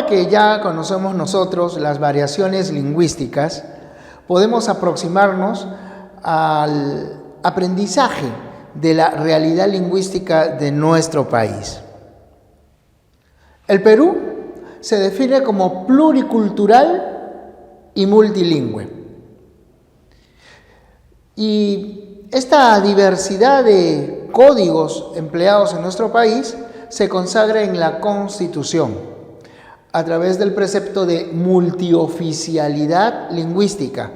Ahora que ya conocemos nosotros las variaciones lingüísticas, podemos aproximarnos al aprendizaje de la realidad lingüística de nuestro país. El Perú se define como pluricultural y multilingüe. Y esta diversidad de códigos empleados en nuestro país se consagra en la Constitución a través del precepto de multioficialidad lingüística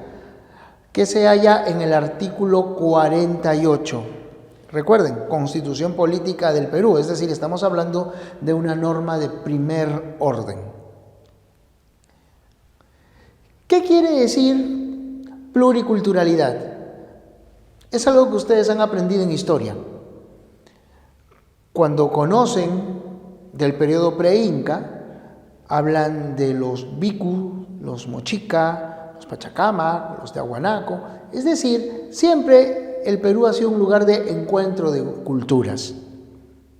que se halla en el artículo 48. Recuerden, Constitución Política del Perú, es decir, estamos hablando de una norma de primer orden. ¿Qué quiere decir pluriculturalidad? Es algo que ustedes han aprendido en historia. Cuando conocen del periodo pre-inca, hablan de los Bicu, los Mochica, los Pachacama, los Tiahuanaco. Es decir, siempre el Perú ha sido un lugar de encuentro de culturas.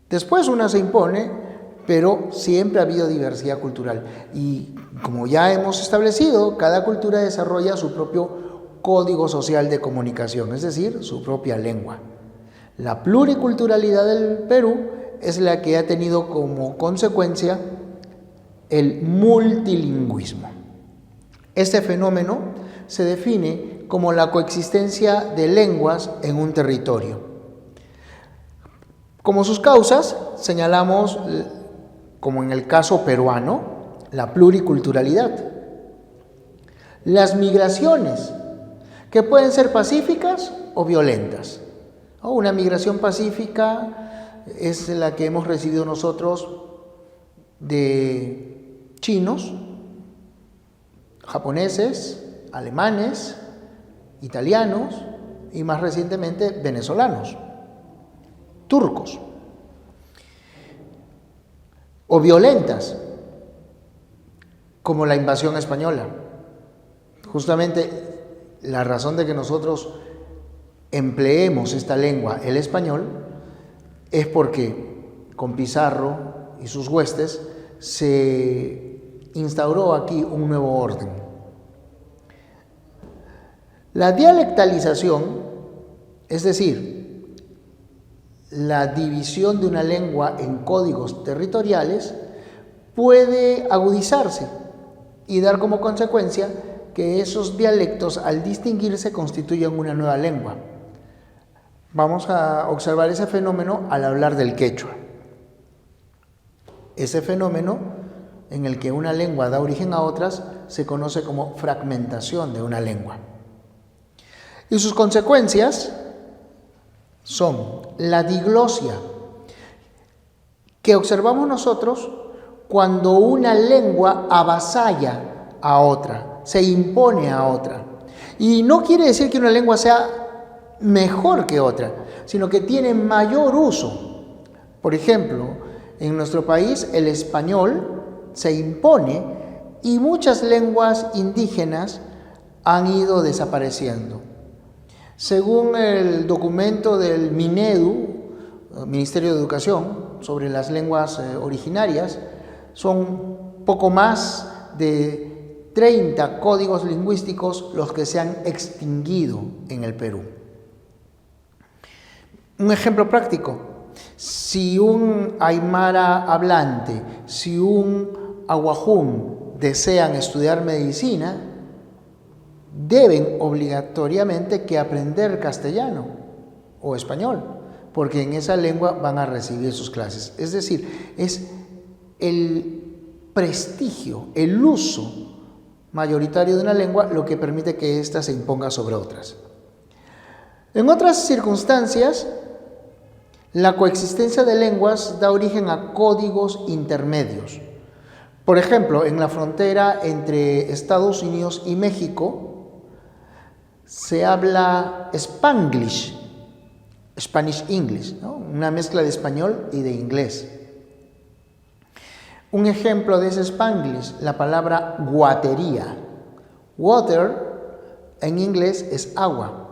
Después una se impone, pero siempre ha habido diversidad cultural. Y como ya hemos establecido, cada cultura desarrolla su propio código social de comunicación, es decir, su propia lengua. La pluriculturalidad del Perú es la que ha tenido como consecuencia el multilingüismo. Este fenómeno se define como la coexistencia de lenguas en un territorio. Como sus causas, señalamos, como en el caso peruano, la pluriculturalidad. Las migraciones, que pueden ser pacíficas o violentas. Una migración pacífica es la que hemos recibido nosotros de chinos, japoneses, alemanes, italianos y más recientemente venezolanos, turcos. O violentas, como la invasión española. Justamente la razón de que nosotros empleemos esta lengua, el español, es porque con Pizarro y sus huestes se instauró aquí un nuevo orden. La dialectalización, es decir, la división de una lengua en códigos territoriales, puede agudizarse y dar como consecuencia que esos dialectos, al distinguirse, constituyen una nueva lengua. Vamos a observar ese fenómeno al hablar del quechua. Ese fenómeno en el que una lengua da origen a otras se conoce como fragmentación de una lengua. Y sus consecuencias son la diglosia, que observamos nosotros cuando una lengua avasalla a otra, se impone a otra. Y no quiere decir que una lengua sea mejor que otra, sino que tiene mayor uso. Por ejemplo, en nuestro país el español se impone y muchas lenguas indígenas han ido desapareciendo. Según el documento del MINEDU, Ministerio de Educación, sobre las lenguas originarias, son poco más de 30 códigos lingüísticos los que se han extinguido en el Perú. Un ejemplo práctico: si un aymara hablante, si un aguajún desean estudiar medicina, deben obligatoriamente que aprender castellano o español, porque en esa lengua van a recibir sus clases. Es decir, es el prestigio, el uso mayoritario de una lengua lo que permite que ésta se imponga sobre otras. En otras circunstancias, la coexistencia de lenguas da origen a códigos intermedios. Por ejemplo, en la frontera entre Estados Unidos y México se habla Spanglish, Spanish English, ¿no? Una mezcla de español y de inglés. Un ejemplo de ese Spanglish, la palabra guatería. Water en inglés es agua.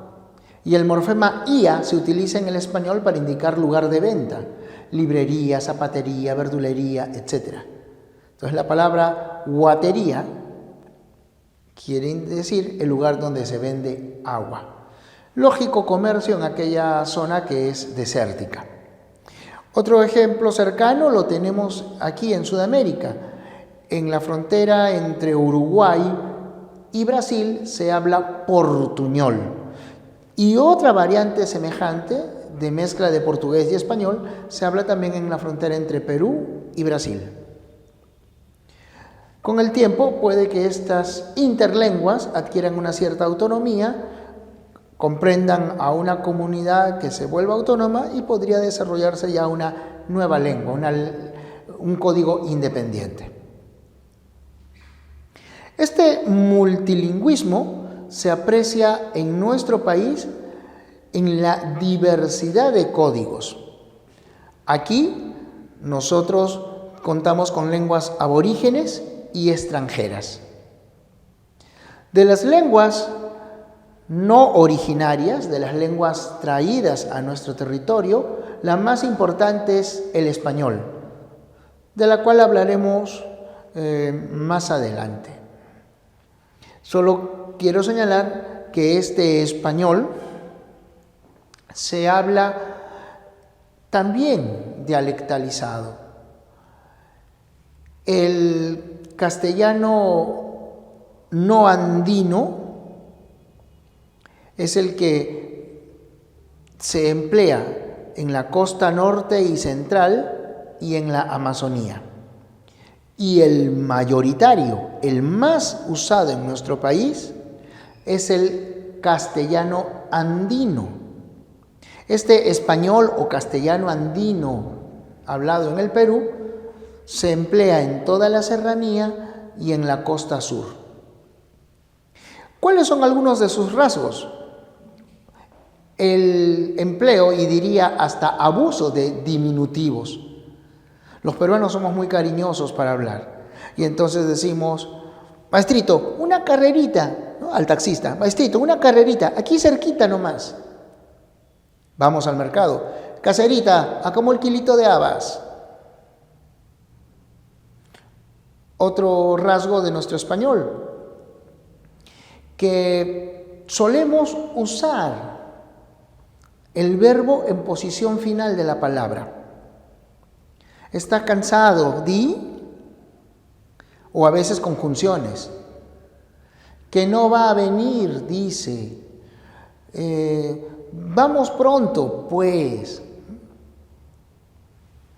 Y el morfema ia se utiliza en el español para indicar lugar de venta, librería, zapatería, verdulería, etc. Entonces la palabra guatería quiere decir el lugar donde se vende agua. Lógico comercio en aquella zona que es desértica. Otro ejemplo cercano lo tenemos aquí en Sudamérica. En la frontera entre Uruguay y Brasil se habla portuñol. Y otra variante semejante de mezcla de portugués y español se habla también en la frontera entre Perú y Brasil. Con el tiempo puede que estas interlenguas adquieran una cierta autonomía, comprendan a una comunidad que se vuelva autónoma y podría desarrollarse ya una nueva lengua, un código independiente. Este multilingüismo se aprecia en nuestro país en la diversidad de códigos. Aquí nosotros contamos con lenguas aborígenes y extranjeras. De las lenguas no originarias, de las lenguas traídas a nuestro territorio, la más importante es el español, de la cual hablaremos más adelante. Solo quiero señalar que este español se habla también dialectalizado. El castellano no andino es el que se emplea en la costa norte y central y en la Amazonía. Y el mayoritario, el más usado en nuestro país, es el castellano andino. Este español o castellano andino hablado en el Perú se emplea en toda la serranía y en la costa sur. ¿Cuáles son algunos de sus rasgos? El empleo, y diría hasta abuso, de diminutivos. Los peruanos somos muy cariñosos para hablar y entonces decimos: maestrito, una carrerita, ¿no? Al taxista: maestrito, una carrerita, aquí cerquita nomás. Vamos al mercado: caserita, ¿a cómo el kilito de habas? Otro rasgo de nuestro español, que solemos usar el verbo en posición final de la palabra. Está cansado, di, o a veces conjunciones. Que no va a venir, dice. Vamos pronto, pues.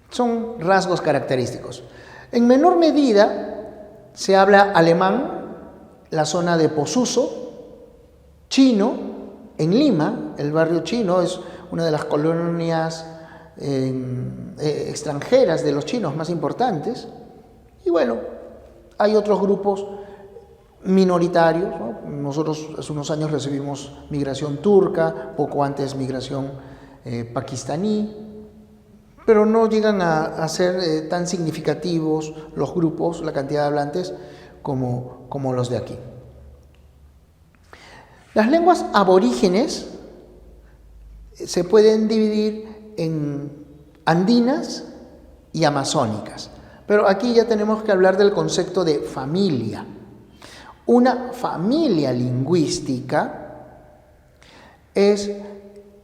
Son rasgos característicos. En menor medida se habla alemán, la zona de Posuso, chino. En Lima, el barrio chino es una de las colonias extranjeras de los chinos más importantes. Y bueno, hay otros grupos minoritarios, ¿no? Nosotros hace unos años recibimos migración turca, poco antes migración pakistaní, pero no llegan a ser tan significativos los grupos, la cantidad de hablantes, como los de aquí. Las lenguas aborígenes se pueden dividir en andinas y amazónicas, pero aquí ya tenemos que hablar del concepto de familia. Una familia lingüística es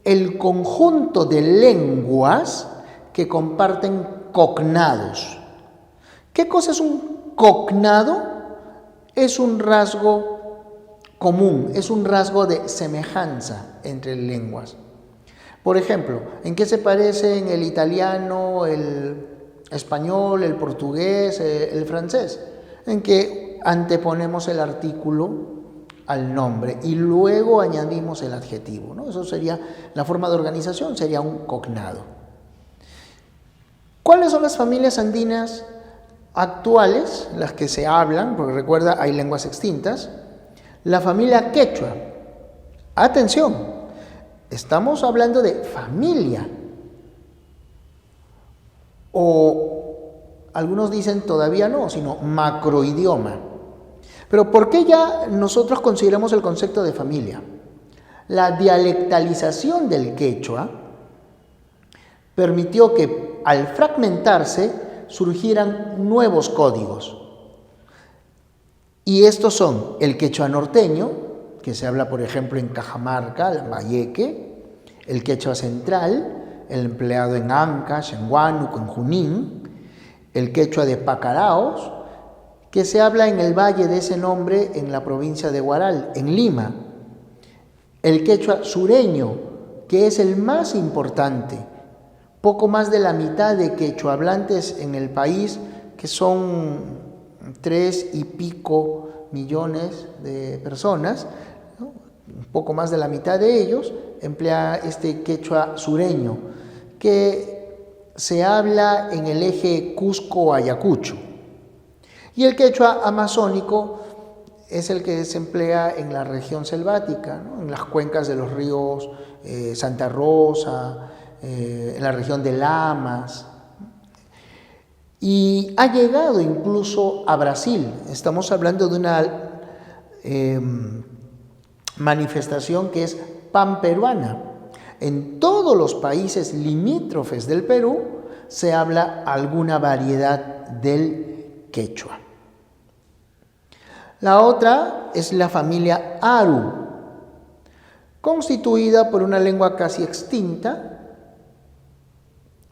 el conjunto de lenguas que comparten cognados. ¿Qué cosa es un cognado? Es un rasgo común, es un rasgo de semejanza entre lenguas. Por ejemplo, ¿en qué se parecen el italiano, el español, el portugués, el francés? En que anteponemos el artículo al nombre y luego añadimos el adjetivo, ¿no? Eso sería la forma de organización, sería un cognado. ¿Cuáles son las familias andinas actuales, las que se hablan? Porque recuerda, hay lenguas extintas. La familia quechua. Atención, estamos hablando de familia. O algunos dicen todavía no, sino macroidioma. Pero ¿por qué ya nosotros consideramos el concepto de familia? La dialectalización del quechua permitió que al fragmentarse surgieran nuevos códigos. Y estos son el quechua norteño, que se habla por ejemplo en Cajamarca, Lambayeque, el quechua central, el empleado en Ancash, en Huánuco, en Junín, el quechua de Pacaraos, que se habla en el valle de ese nombre en la provincia de Huaral, en Lima, el quechua sureño, que es el más importante, poco más de la mitad de quechua hablantes en el país, que son 3 y pico millones de personas, ¿no? Un poco más de la mitad de ellos emplea este quechua sureño, que se habla en el eje Cusco-Ayacucho. Y el quechua amazónico es el que se emplea en la región selvática, ¿no? En las cuencas de los ríos Santa Rosa, en la región de Lamas, y ha llegado incluso a Brasil. Estamos hablando de una manifestación que es panperuana. En todos los países limítrofes del Perú se habla alguna variedad del quechua. La otra es la familia Aru, constituida por una lengua casi extinta.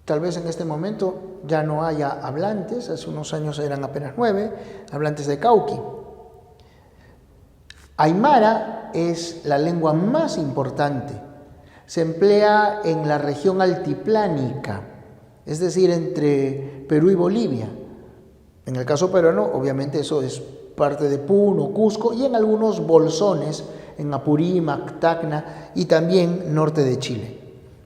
Tal vez en este momento ya no haya hablantes, hace unos años eran apenas 9 hablantes de Cauqui. Aymara es la lengua más importante, se emplea en la región altiplánica, es decir, entre Perú y Bolivia. En el caso peruano, obviamente eso es parte de Puno, Cusco y en algunos bolsones, en Apurímac, Tacna y también norte de Chile.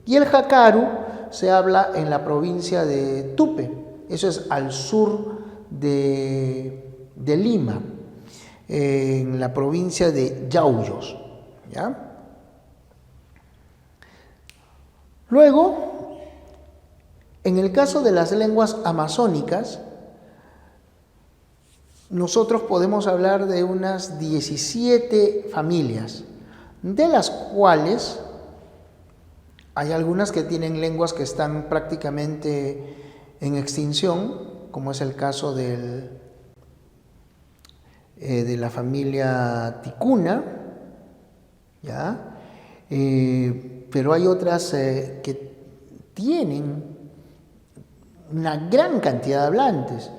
Y el jacaru se habla en la provincia de Tupe, eso es al sur de Lima, en la provincia de Yauyos, ¿ya? Luego, en el caso de las lenguas amazónicas, nosotros podemos hablar de unas 17 familias, de las cuales hay algunas que tienen lenguas que están prácticamente en extinción, como es el caso de la familia ticuna, ¿ya? Pero hay otras que tienen una gran cantidad de hablantes.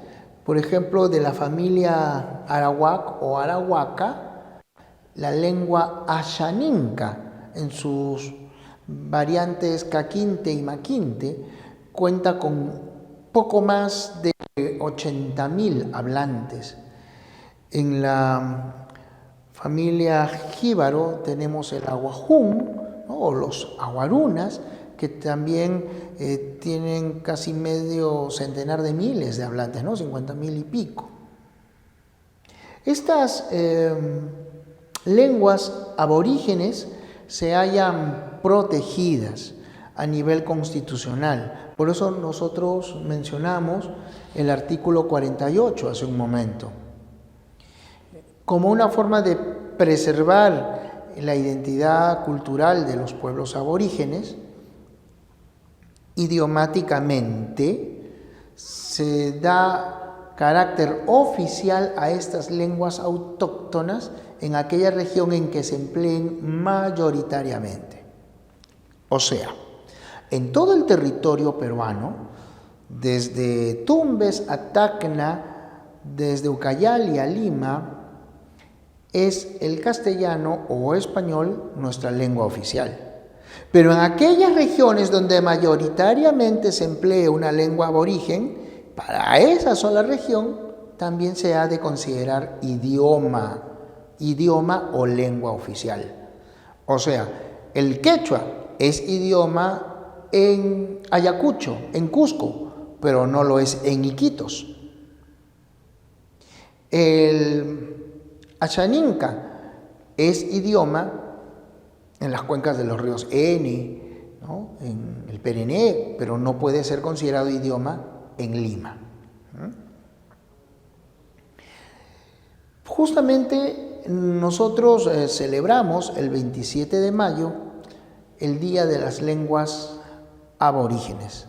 Por ejemplo, de la familia arawak o arahuaca, la lengua ashaninka, en sus variantes caquinte y maquinte, cuenta con poco más de 80.000 hablantes. En la familia jíbaro tenemos el aguajún, ¿no? O los aguarunas, que también tienen casi medio centenar de miles de hablantes, ¿no? 50.000 y pico. Estas lenguas aborígenes se hallan protegidas a nivel constitucional. Por eso nosotros mencionamos el artículo 48 hace un momento, como una forma de preservar la identidad cultural de los pueblos aborígenes. Idiomáticamente se da carácter oficial a estas lenguas autóctonas en aquella región en que se empleen mayoritariamente. O sea, en todo el territorio peruano, desde Tumbes a Tacna, desde Ucayali a Lima, es el castellano o español nuestra lengua oficial. Pero en aquellas regiones donde mayoritariamente se emplee una lengua aborigen, para esa sola región también se ha de considerar idioma o lengua oficial. O sea, el quechua es idioma en Ayacucho, en Cusco, pero no lo es en Iquitos. El ashaninka es idioma en las cuencas de los ríos Eni, ¿no? En el Perené, pero no puede ser considerado idioma en Lima. Justamente nosotros celebramos el 27 de mayo el Día de las Lenguas Aborígenes.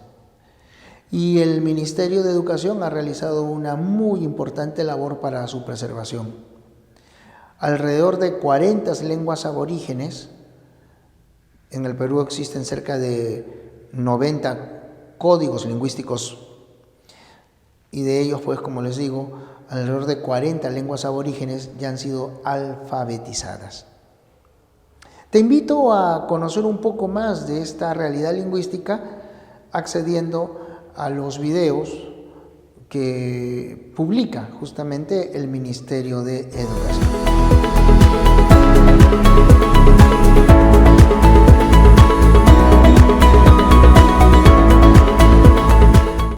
y el Ministerio de Educación ha realizado una muy importante labor para su preservación. Alrededor de 40 lenguas aborígenes, en el Perú existen cerca de 90 códigos lingüísticos y de ellos, pues como les digo, alrededor de 40 lenguas aborígenes ya han sido alfabetizadas. Te invito a conocer un poco más de esta realidad lingüística accediendo a los videos que publica justamente el Ministerio de Educación.